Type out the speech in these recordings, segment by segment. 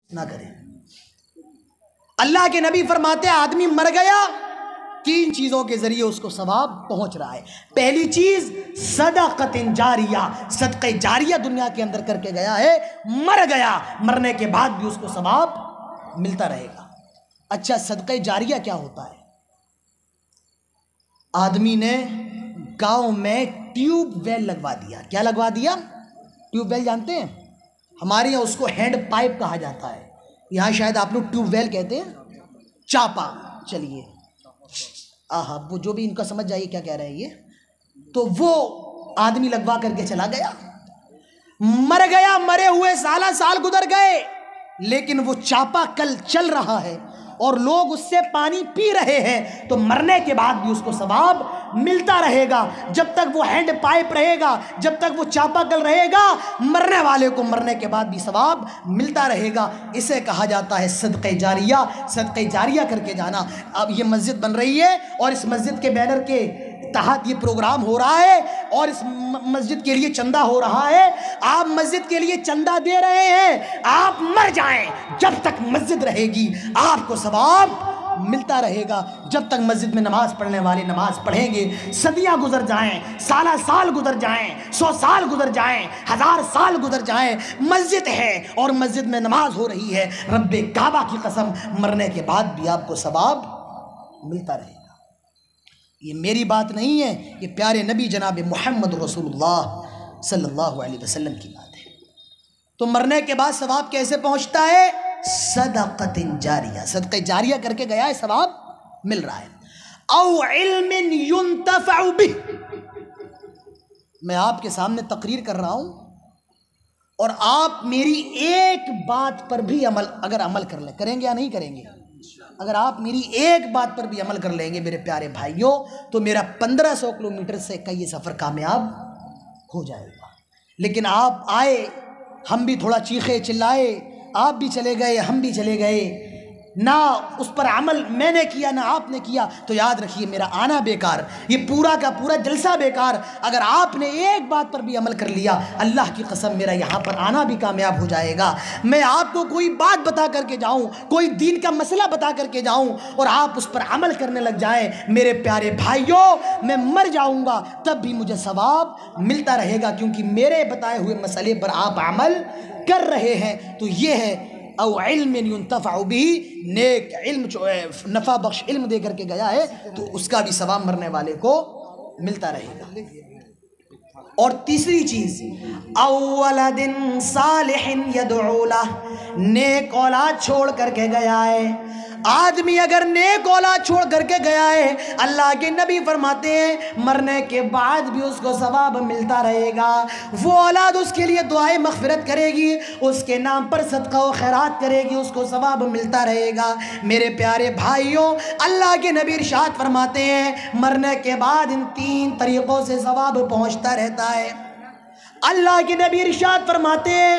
نہ کریں۔ اللہ کے نبی فرماتے ہیں آدمی مر گیا، 3 چیزوں کے ذریعے اس کو ثواب پہنچ رہا ہے۔ پہلی چیز صدقۃ جاریہ، صدقہ جاریہ دنیا کے اندر کر کے گیا ہے، مر گیا، مرنے کے بعد بھی اس کو ثواب ملتا رہے گا۔ اچھا، صدقہ جاریہ کیا ہوتا ہے؟ آدمی نے گاؤں میں ٹیوب ویل لگوا دیا۔ کیا لگوا دیا؟ ٹیوب ویل جانتے ہیں؟ ہمارے یہاں اس کو ہینڈ پائپ کہا جاتا ہے، یہاں شاید آپ لوگ ٹیوب ویل کہتے ہیں، چاپا۔ چلیے وہ جو بھی ان کا سمجھ جائیے کیا کہہ رہے ہیں یہ۔ تو وہ آدمی لگوا کر کے چلا گیا، مر گیا، مرے ہوئے سال گزر گئے، لیکن وہ چاپا کل چل رہا ہے اور لوگ اس سے پانی پی رہے ہیں، تو مرنے کے بعد بھی اس کو ثواب ملتا رہے گا۔ جب تک وہ ہینڈ پائپ رہے گا، جب تک وہ چاپا کل رہے گا، مرنے والے کو مرنے کے بعد بھی ثواب ملتا رہے گا۔ اسے کہا جاتا ہے صدقہ جاریہ، صدقہ جاریہ کر کے جانا۔ اب یہ مسجد بن رہی ہے اور اس مسجد کے بینر کے تحت یہ پروگرام ہو رہا ہے اور اس مسجد کے لیے چندہ ہو رہا ہے، آپ مسجد کے لیے چندہ دے رہے ہیں، آپ مر جائیں، جب تک مسجد رہے گی آپ کو ثواب ملتا رہے گا۔ جب تک مسجد میں نماز پڑھنے والے نماز پڑھیں گے، صدیاں گزر جائیں، سال گزر جائیں، 100 سال گزر جائیں، 1000 سال گزر جائیں، مسجد ہے اور مسجد میں نماز ہو رہی ہے، رب کعبہ کی قسم مرنے کے بعد بھی آپ کو ثواب ملتا رہے گا۔ یہ میری بات نہیں ہے، یہ پیارے نبی جناب محمد رسول اللہ صلی اللہ علیہ وسلم کی بات ہے۔ تو مرنے کے بعد ثواب کیسے پہنچتا ہے؟ صدقۃ جاریہ، صدقہ جاریہ کر کے گیا ہے، ثواب مل رہا ہے۔ او علم ينتفع به، میں آپ کے سامنے تقریر کر رہا ہوں اور آپ میری ایک بات پر بھی اگر عمل کر لیں، کریں گے یا نہیں کریں گے؟ اگر آپ میری ایک بات پر بھی عمل کر لیں گے میرے پیارے بھائیوں، تو میرا 1500 کلومیٹر سے کا یہ سفر کامیاب ہو جائے گا۔ لیکن آپ آئے، ہم بھی تھوڑا چیخے چلائے، آپ بھی چلے گئے، ہم بھی چلے گئے، نہ اس پر عمل میں نے کیا نہ آپ نے کیا، تو یاد رکھیے میرا آنا بیکار، یہ پورا کا پورا جلسہ بیکار۔ اگر آپ نے ایک بات پر بھی عمل کر لیا، اللہ کی قسم میرا یہاں پر آنا بھی کامیاب ہو جائے گا۔ میں آپ کو کوئی بات بتا کر کے جاؤں، کوئی دین کا مسئلہ بتا کر کے جاؤں اور آپ اس پر عمل کرنے لگ جائیں، میرے پیارے بھائیوں میں مر جاؤں گا تب بھی مجھے ثواب ملتا رہے گا، کیونکہ میرے بتائے ہوئے مسئلے پر آپ عمل کر رہے ہیں۔ تو یہ ہے او علم ينتفع به، نیک علم جو نفع بخش علم دے کر کے گیا ہے تو اس کا بھی ثواب مرنے والے کو ملتا رہے گا۔ اور تیسری چیز او ولد صالح يدعو له، نیک اولاد چھوڑ کر کے گیا ہے۔ آدمی اگر نیک اولاد چھوڑ کر کے گیا ہے، اللہ کے نبی فرماتے ہیں مرنے کے بعد بھی اس کو ثواب ملتا رہے گا۔ وہ اولاد اس کے لیے دعائے مغفرت کرے گی، اس کے نام پر صدقہ و خیرات کرے گی، اس کو ثواب ملتا رہے گا۔ میرے پیارے بھائیوں، اللہ کے نبی ارشاد فرماتے ہیں مرنے کے بعد ان 3 طریقوں سے ثواب پہنچتا رہتا ہے۔ اللہ کے نبی ارشاد فرماتے ہیں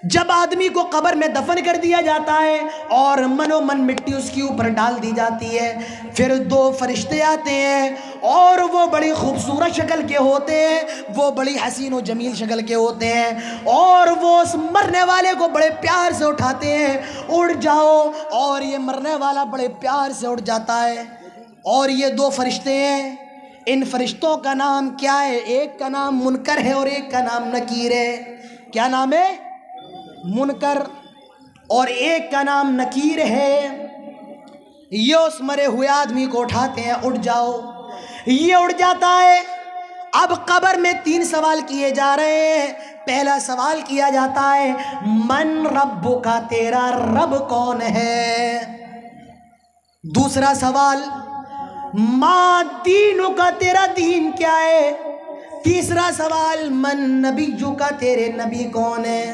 جب آدمی کو قبر میں دفن کر دیا جاتا ہے اور منو من مٹی اس کے اوپر ڈال دی جاتی ہے، پھر 2 فرشتے آتے ہیں اور وہ بڑی خوبصورت شکل کے ہوتے ہیں، وہ بڑی حسین و جمیل شکل کے ہوتے ہیں، اور وہ اس مرنے والے کو بڑے پیار سے اٹھاتے ہیں، اٹھ جاؤ، اور یہ مرنے والا بڑے پیار سے اٹھ جاتا ہے۔ اور یہ 2 فرشتے ہیں، ان فرشتوں کا نام کیا ہے؟ ایک کا نام منکر ہے اور ایک کا نام نکیر ہے۔ کیا نام ہے؟ منکر، اور ایک کا نام نکیر ہے۔ یہ اس مرے ہوئے آدمی کو اٹھاتے ہیں، اٹھ جاؤ، یہ اٹھ جاتا ہے۔ اب قبر میں 3 سوال کیے جا رہے ہیں۔ پہلا سوال کیا جاتا ہے من ربک، تیرا رب کون ہے؟ دوسرا سوال ما دینک، تیرا دین کیا ہے؟ تیسرا سوال من نبیک، تیرے نبی کون ہے؟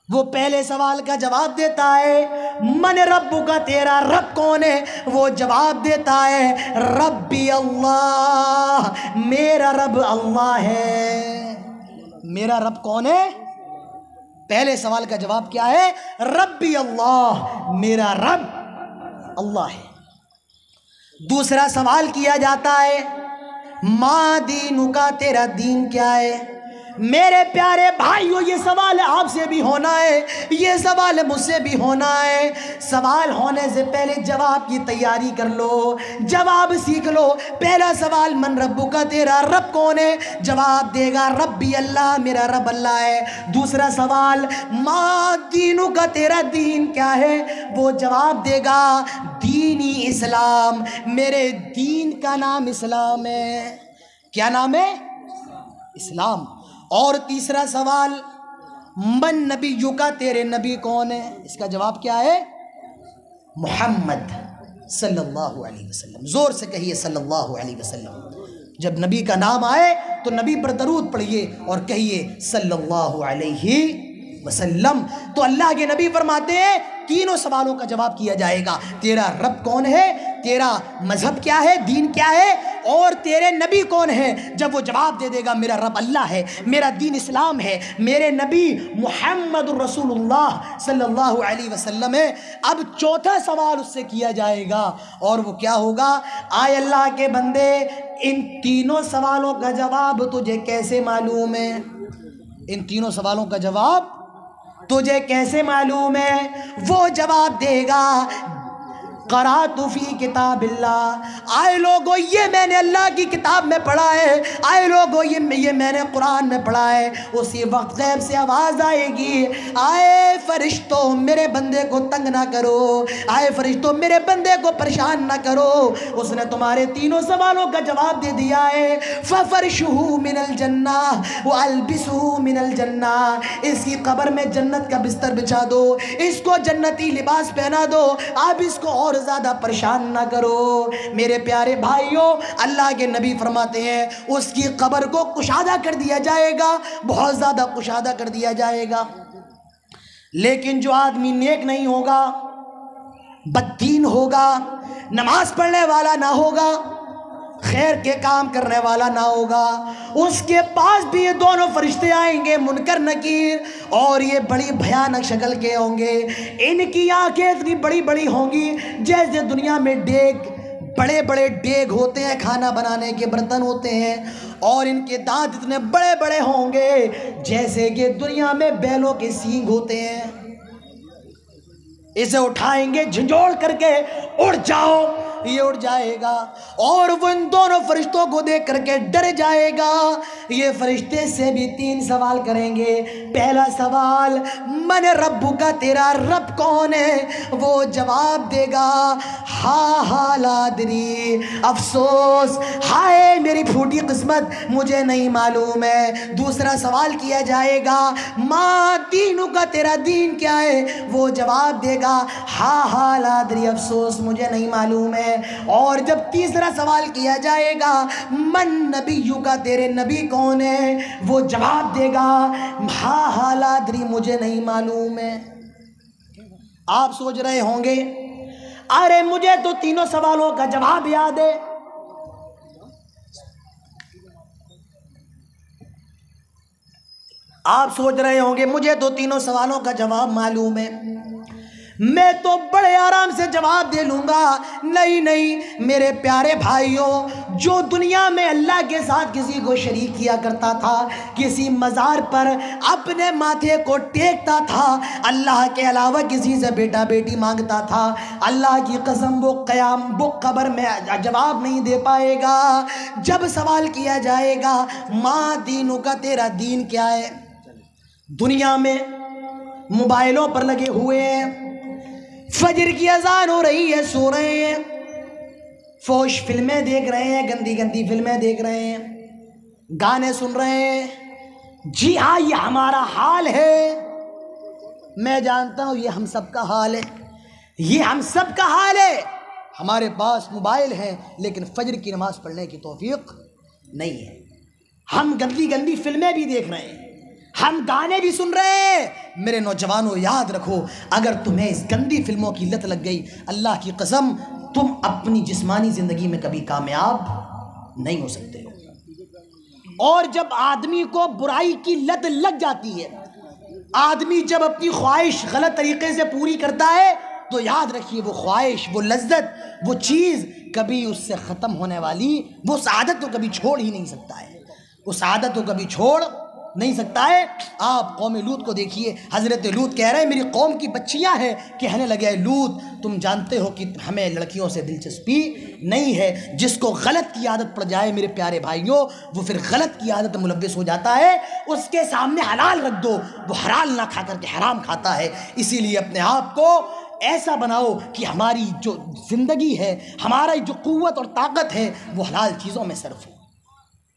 وہ پہلے سوال کا جواب دیتا ہے من ربک، تیرا رب کون ہے؟ وہ جواب دیتا ہے ربی اللہ، میرا رب اللہ ہے۔ میرا رب کون ہے؟ پہلے سوال کا جواب کیا ہے؟ ربی اللہ، میرا رب اللہ ہے۔ دوسرا سوال کیا جاتا ہے ما دینک، تیرا دین کیا ہے؟ میرے پیارے بھائیو یہ سوال آپ سے بھی ہونا ہے، یہ سوال مجھ سے بھی ہونا ہے۔ سوال ہونے سے پہلے جواب کی تیاری کر لو، جواب سیکھ لو۔ پہلا سوال من ربک، تیرا رب کون ہے؟ جواب دے گا ربی اللہ، میرا رب اللہ ہے۔ دوسرا سوال ما دینک، تیرا دین کیا ہے؟ وہ جواب دے گا دینی اسلام، میرے دین کا نام اسلام ہے۔ کیا نام ہے؟ اسلام۔ اور تیسرا سوال من نبیو کا، تیرے نبی کون ہے؟ اس کا جواب کیا ہے؟ محمد صلی اللہ علیہ وسلم۔ زور سے کہیے صلی اللہ علیہ وسلم۔ جب نبی کا نام آئے تو نبی پر درود پڑھیے اور کہیے صلی اللہ علیہ وسلم۔ تو اللہ کے نبی فرماتے ہیں تینوں سوالوں کا جواب کیا جائے گا۔ تیرا رب کون ہے، تیرا مذہب کیا ہے، دین کیا ہے، اور تیرے نبی کون ہے؟ جب وہ جواب دے دے گا میرا رب اللہ ہے، میرا دین اسلام ہے، میرے نبی محمد رسول اللہ صلی اللہ علیہ وسلم ہے، اب چوتھا سوال اس سے کیا جائے گا، اور وہ کیا ہوگا؟ آئے اللہ کے بندے ان تینوں سوالوں کا جواب تجھے کیسے معلوم ہے؟ ان تینوں سوالوں کا جواب تجھے کیسے معلوم ہے؟ وہ جواب دے گا قرأت فی کتاب اللہ، آئے لوگو یہ میں نے اللہ کی کتاب میں پڑھا ہے، آئے لوگو یہ میں نے قرآن میں پڑھا ہے۔ اسی وقت غیب سے آواز آئے گی آئے فرشتوں میرے بندے کو تنگ نہ کرو، آئے فرشتوں میرے بندے کو پریشان نہ کرو، اس نے تمہارے تینوں سوالوں کا جواب دے دیا ہے۔ فَفَرْشُهُ مِنَ الْجَنَّةِ وَأَلْبِسُهُ مِنَ الْجَنَّةِ، اس کی قبر میں جنت کا بستر بچھا دو، اس کو جنتی لباس پہنا دو، آپ اس کو اور زیادہ پریشان نہ کرو۔ میرے پیارے بھائیوں اللہ کے نبی فرماتے ہیں اس کی قبر کو کشادہ کر دیا جائے گا، بہت زیادہ کشادہ کر دیا جائے گا۔ لیکن جو آدمی نیک نہیں ہوگا، بددین ہوگا، نماز پڑھنے والا نہ ہوگا، خیر کے کام کرنے والا نہ ہوگا، اس کے پاس بھی یہ دونوں فرشتے آئیں گے منکر نکیر، اور یہ بڑی بھیانک شکل کے ہوں گے۔ ان کی آنکھیں اتنی بڑی بڑی ہوں گی جیسے دنیا میں ڈیگ، بڑے بڑے ڈیگ ہوتے ہیں، کھانا بنانے کے برتن ہوتے ہیں، اور ان کے دانت اتنے بڑے بڑے ہوں گے جیسے کہ دنیا میں بیلوں کے سینگ ہوتے ہیں۔ اسے اٹھائیں گے جھنجھوڑ کر کے، اڑ جاؤ، یہ اڑ جائے گا، اور وہ ان دونوں فرشتوں کو دیکھ کر کے ڈر جائے گا۔ یہ فرشتے سے بھی تین سوال کریں گے۔ پہلا سوال من ربک کا، تیرا رب کون ہے؟ وہ جواب دے گا ہا لا ادری، افسوس، ہائے میری پھوٹی قسمت، مجھے نہیں معلوم ہے۔ دوسرا سوال کیا جائے گا ما دینک کا، تیرا دین کیا ہے؟ وہ جواب دے گا ہا لا ادری، افسوس مجھے نہیں معلوم ہے۔ اور جب تیسرا سوال کیا جائے گا من نبیک کا، تیرے نبی کون ہے؟ وہ جواب دے گا ہا لا ادری، مجھے نہیں معلوم ہے۔ آپ سوچ رہے ہوں گے ارے مجھے تو تینوں سوالوں کا جواب یاد ہے۔ آپ سوچ رہے ہوں گے مجھے تو تینوں سوالوں کا جواب معلوم ہے، میں تو بڑے آرام سے جواب دے لوں گا۔ نہیں نہیں میرے پیارے بھائیوں، جو دنیا میں اللہ کے ساتھ کسی کو شریک کیا کرتا تھا، کسی مزار پر اپنے ماتھے کو ٹیکتا تھا، اللہ کے علاوہ کسی سے بیٹا بیٹی مانگتا تھا، اللہ کی قسم وہ قبر میں جواب نہیں دے پائے گا۔ جب سوال کیا جائے گا ماں دینوں کا، تیرا دین کیا ہے؟ دنیا میں موبائلوں پر لگے ہوئے ہیں، فجر کی اذان ہو رہی ہے، سو رہے ہیں، فوش فلمیں دیکھ رہے ہیں، گندی گندی فلمیں دیکھ رہے ہیں، گانے سن رہے ہیں۔ جی ہاں یہ ہمارا حال ہے، میں جانتا ہوں یہ ہم سب کا حال ہے، یہ ہم سب کا حال ہے۔ ہمارے پاس موبائل ہیں لیکن فجر کی نماز پڑھنے کی توفیق نہیں ہے، ہم گندی گندی فلمیں بھی دیکھ رہے ہیں، ہم گانے بھی سن رہے ہیں۔ میرے نوجوانوں یاد رکھو، اگر تمہیں اس گندی فلموں کی لت لگ گئی، اللہ کی قسم تم اپنی جسمانی زندگی میں کبھی کامیاب نہیں ہو سکتے ہو۔ اور جب آدمی کو برائی کی لت لگ جاتی ہے، آدمی جب اپنی خواہش غلط طریقے سے پوری کرتا ہے، تو یاد رکھیے وہ خواہش، وہ لذت، وہ چیز کبھی اس سے ختم ہونے والی، وہ سعادت تو کبھی چھوڑ ہی نہیں سکتا ہے، وہ سعادت تو کبھی چھوڑ نہیں سکتا ہے۔ آپ قوم لوط کو دیکھیے، حضرت لوط کہہ رہے ہیں میری قوم کی بچیاں ہیں، کہنے لگے اے لوط تم جانتے ہو کہ ہمیں لڑکیوں سے دلچسپی نہیں ہے۔ جس کو غلط کی عادت پڑ جائے میرے پیارے بھائیوں، وہ پھر غلط کی عادت ملوث ہو جاتا ہے۔ اس کے سامنے حلال رکھ دو، وہ حلال نہ کھا کر کے حرام کھاتا ہے۔ اسی لیے اپنے آپ کو ایسا بناؤ کہ ہماری جو زندگی ہے، ہمارا جو قوت اور طاقت ہے، وہ حلال چیزوں میں صرف ہو۔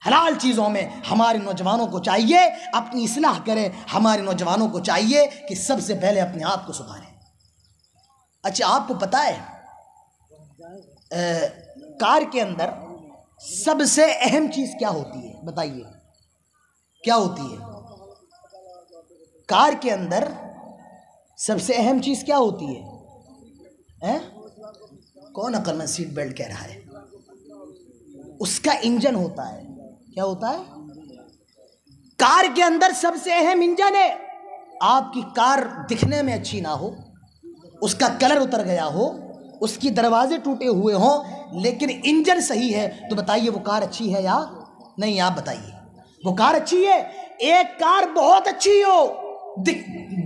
حلال چیزوں میں ہمارے نوجوانوں کو چاہیے اپنی اصلاح کریں، ہمارے نوجوانوں کو چاہیے کہ سب سے پہلے اپنے آپ کو سدھاریں۔ اچھا آپ کو پتہ ہے کار کے اندر سب سے اہم چیز کیا ہوتی ہے؟ بتائیے کیا ہوتی ہے؟ کار کے اندر سب سے اہم چیز کیا ہوتی ہے؟ کون عقل مند سیٹ بیلٹ کہہ رہا ہے؟ اس کا انجن ہوتا ہے۔ کیا ہوتا ہے؟ کار کے اندر سب سے اہم انجن ہے۔ آپ کی کار دکھنے میں اچھی نہ ہو، اس کا کلر اتر گیا ہو، اس کی دروازے ٹوٹے ہوئے ہوں، لیکن انجن صحیح ہے، تو بتائیے وہ کار اچھی ہے یا نہیں؟ آپ بتائیے وہ کار اچھی ہے؟ ایک کار بہت اچھی ہو،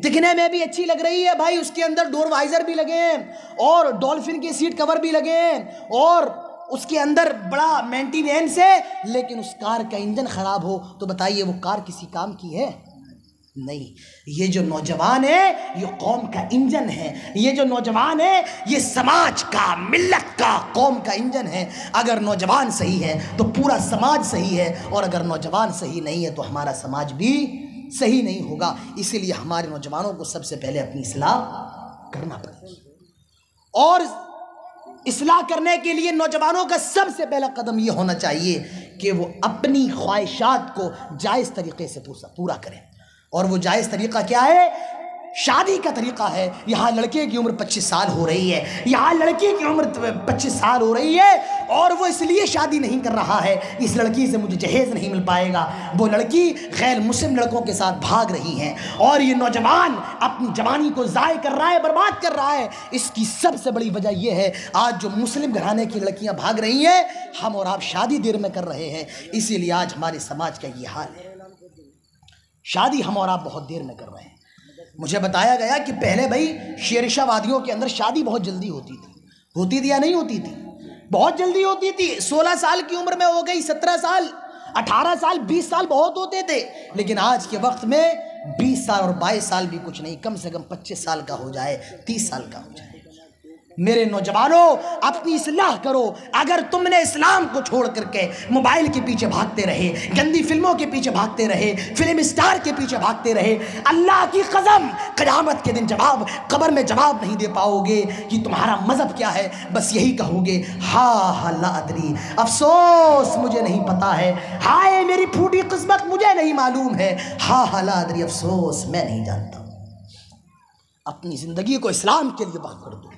دکھنے میں بھی اچھی لگ رہی ہے بھائی، اس کے اندر ڈور وائزر بھی لگے ہیں اور ڈولفن کے سیٹ کور بھی لگے ہیں اور اس کے اندر بڑا مینٹیننس ہے، لیکن اس کار کا انجن خراب ہو تو بتائیے وہ کار کسی کام کی ہے؟ نہیں۔ یہ جو نوجوان ہے یہ قوم کا انجن ہے، یہ جو نوجوان ہے یہ سماج کا، ملت کا، قوم کا انجن ہے۔ اگر نوجوان صحیح ہے تو پورا سماج صحیح ہے، اور اگر نوجوان صحیح نہیں ہے تو ہمارا سماج بھی صحیح نہیں ہوگا۔ اسی لیے ہمارے نوجوانوں کو سب سے پہلے اپنی اصلاح کرنا پڑے گی، اور اصلاح کرنے کے لیے نوجوانوں کا سب سے پہلا قدم یہ ہونا چاہیے کہ وہ اپنی خواہشات کو جائز طریقے سے پورا کریں۔ اور وہ جائز طریقہ کیا ہے؟ شادی کا طریقہ ہے۔ یہاں لڑکے کی عمر 25 سال ہو رہی ہے، یہاں لڑکی کی عمر 25 سال ہو رہی ہے، اور وہ اس لیے شادی نہیں کر رہا ہے اس لڑکی سے مجھے جہیز نہیں مل پائے گا، وہ لڑکی غیر مسلم لڑکوں کے ساتھ بھاگ رہی ہے، اور یہ نوجوان اپنی جوانی کو ضائع کر رہا ہے، برباد کر رہا ہے۔ اس کی سب سے بڑی وجہ یہ ہے آج جو مسلم گھرانے کی لڑکیاں بھاگ رہی ہیں، ہم اور آپ شادی دیر میں کر رہے ہیں، اسی لیے آج ہمارے سماج کا یہ حال ہے۔ شادی ہم اور آپ بہت دیر میں کر رہے ہیں۔ مجھے بتایا گیا کہ پہلے بھائی شیرشاہ وادیوں کے اندر شادی بہت جلدی ہوتی تھی یا نہیں ہوتی تھی؟ بہت جلدی ہوتی تھی۔ 16 سال کی عمر میں ہو گئی، 17 سال، 18 سال، 20 سال بہت ہوتے تھے، لیکن آج کے وقت میں 20 سال اور 22 سال بھی کچھ نہیں، کم سے کم 25 سال کا ہو جائے، 30 سال کا ہو جائے۔ میرے نوجوانوں اپنی اصلاح کرو۔ اگر تم نے اسلام کو چھوڑ کر کے موبائل کے پیچھے بھاگتے رہے، گندی فلموں کے پیچھے بھاگتے رہے، فلم اسٹار کے پیچھے بھاگتے رہے، اللہ کی قسم قیامت کے دن قبر میں جواب نہیں دے پاؤ گے کہ تمہارا مذہب کیا ہے، بس یہی کہو گے ہاں لا ادری، افسوس مجھے نہیں پتا ہے، ہائے میری پھوٹی قسمت مجھے نہیں معلوم ہے، ہاں لا ادری، افسوس میں نہیں جانتا۔ اپنی زندگی کو اسلام کے لیے وقف کر دو،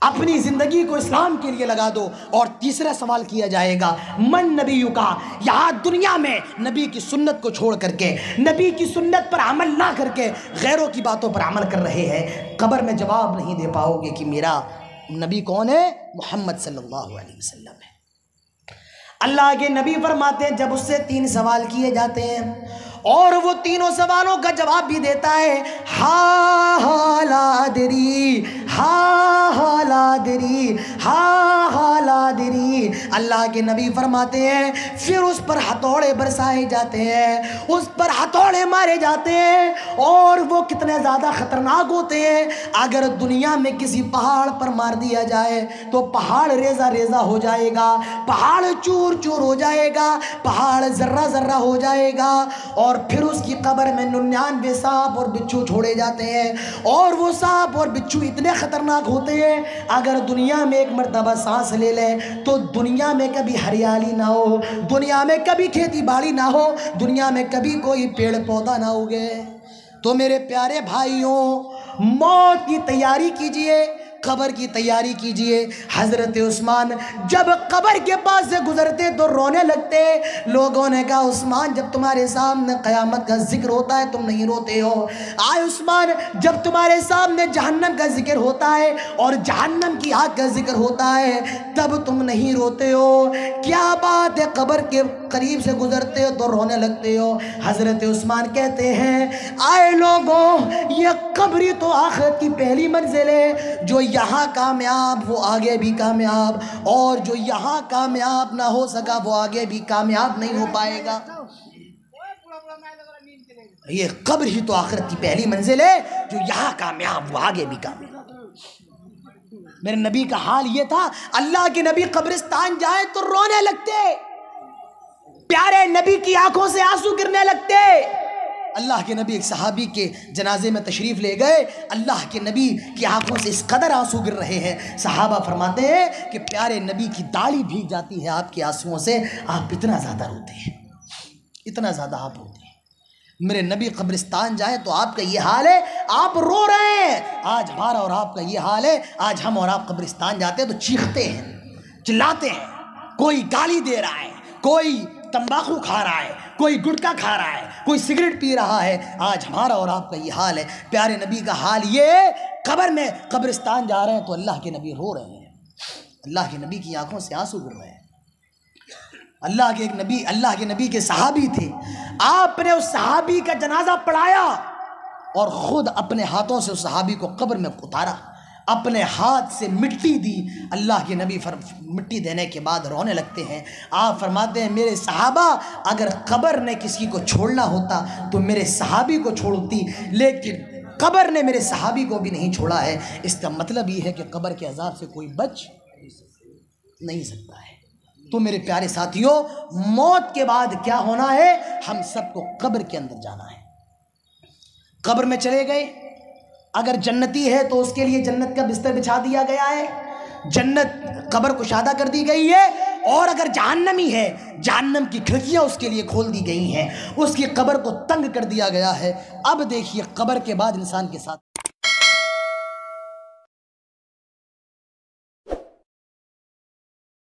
اپنی زندگی کو اسلام کے لیے لگا دو۔ اور تیسرا سوال کیا جائے گا من نبی کا، یہاں دنیا میں نبی کی سنت کو چھوڑ کر کے، نبی کی سنت پر عمل نہ کر کے غیروں کی باتوں پر عمل کر رہے ہیں، قبر میں جواب نہیں دے پاؤ گے کہ میرا نبی کون ہے؟ محمد صلی اللہ علیہ وسلم ہے۔ اللہ کے نبی فرماتے ہیں جب اس سے 3 سوال کیے جاتے ہیں اور وہ تینوں سوالوں کا جواب بھی دیتا ہے ہاں لا ادری، ہاں لا ادری، ہاں لا ادری، اللہ کے نبی فرماتے ہیں پھر اس پر ہتھوڑے برسائے جاتے ہیں، اس پر ہتھوڑے مارے جاتے ہیں، اور وہ کتنے زیادہ خطرناک ہوتے ہیں۔ اگر دنیا میں کسی پہاڑ پر مار دیا جائے تو پہاڑ ریزہ ریزہ ہو جائے گا، پہاڑ چور چور ہو جائے گا، پہاڑ ذرہ ذرہ ہو جائے گا، اور پھر اس کی قبر میں 99 سانپ اور بچھو چھوڑے جاتے ہیں، اور وہ سانپ اور بچھو اتنے خطرناک ہوتے ہیں اگر دنیا میں ایک مرتبہ سانس لے لے تو دنیا میں کبھی ہریالی نہ ہو، دنیا میں کبھی کھیتی باڑی نہ ہو، دنیا میں کبھی کوئی پیڑ پودا نہ اگے۔ تو میرے پیارے بھائیوں موت کی تیاری کیجئے، قبر کی تیاری کیجئے۔ حضرت عثمان جب قبر کے پاس سے گزرتے تو رونے لگتے۔ لوگوں نے کہا عثمان جب تمہارے سامنے قیامت کا ذکر ہوتا ہے تم نہیں روتے ہو۔ آئے عثمان جب تمہارے سامنے جہنم کا ذکر ہوتا ہے اور جہنم کی آگ کا ذکر ہوتا ہے تب تم نہیں روتے ہو، کیا بات ہے قبر کے قریب سے گزرتے ہو تو رونے لگتے ہو؟ حضرت عثمان کہتے ہیں آئے لوگوں، یہ قبری تو آخرت کی پہلی منزل ہے، جو یہاں کامیاب وہ آگے بھی کامیاب، اور جو یہاں کامیاب نہ ہو سکا وہ آگے بھی کامیاب نہیں ہو پائے گا۔ یہ قبر ہی تو آخرت کی پہلی منزل ہے، جو یہاں کامیاب وہ آگے بھی کامیاب۔ میرے نبی کا حال یہ تھا، اللہ کے نبی قبرستان جائیں تو رونے لگتے، پیارے نبی کی آنکھوں سے آنسو گرنے لگتے۔ اللہ کے نبی ایک صحابی کے جنازے میں تشریف لے گئے، اللہ کے نبی کی آنکھوں سے اس قدر آنسو گر رہے ہیں، صحابہ فرماتے ہیں کہ پیارے نبی کی داڑھی بھیگ جاتی ہے آپ کے آنسوؤں سے، آپ اتنا زیادہ روتے ہیں، اتنا زیادہ آپ روتے ہیں۔ میرے نبی قبرستان جائیں تو آپ کا یہ حال ہے، آپ رو رہے ہیں۔ آج ہمارا اور آپ کا یہ حال ہے، آج ہم اور آپ قبرستان جاتے ہیں تو چیختے ہیں، چلاتے ہیں، کوئی گالی دے رہا ہے، کوئی تمباکو کھا رہا ہے، کوئی گٹکا کھا رہا ہے، کوئی سگریٹ پی رہا ہے۔ آج ہمارا اور آپ کا یہ حال ہے۔ پیارے نبی کا حال یہ ہے، قبر میں قبرستان جا رہے ہیں تو اللہ کے نبی رو رہے ہیں، اللہ کے نبی کی آنکھوں سے آنسو گر رہے ہیں۔ اللہ کے نبی کے صحابی تھے، آپ نے اس صحابی کا جنازہ پڑھایا اور خود اپنے ہاتھوں سے اس صحابی کو قبر میں اتارا، اپنے ہاتھ سے مٹی دی۔ اللہ کے نبی مٹی دینے کے بعد رونے لگتے ہیں۔ آپ فرماتے ہیں میرے صحابہ اگر قبر نے کسی کو چھوڑنا ہوتا تو میرے صحابی کو چھوڑتی، لیکن قبر نے میرے صحابی کو بھی نہیں چھوڑا ہے۔ اس کا مطلب یہ ہے کہ قبر کے عذاب سے کوئی بچ نہیں سکتا ہے۔ تو میرے پیارے ساتھیوں، موت کے بعد کیا ہونا ہے؟ ہم سب کو قبر کے اندر جانا ہے۔ قبر میں چلے گئے، اگر جنتی ہے تو اس کے لیے جنت کا بستر بچھا دیا گیا ہے، جنت قبر کشادہ کر دی گئی ہے، اور اگر جہنمی ہے جہنم کی کھڑکیاں اس کے لیے کھول دی گئی ہیں، اس کی قبر کو تنگ کر دیا گیا ہے۔ اب دیکھیے قبر کے بعد انسان کے ساتھ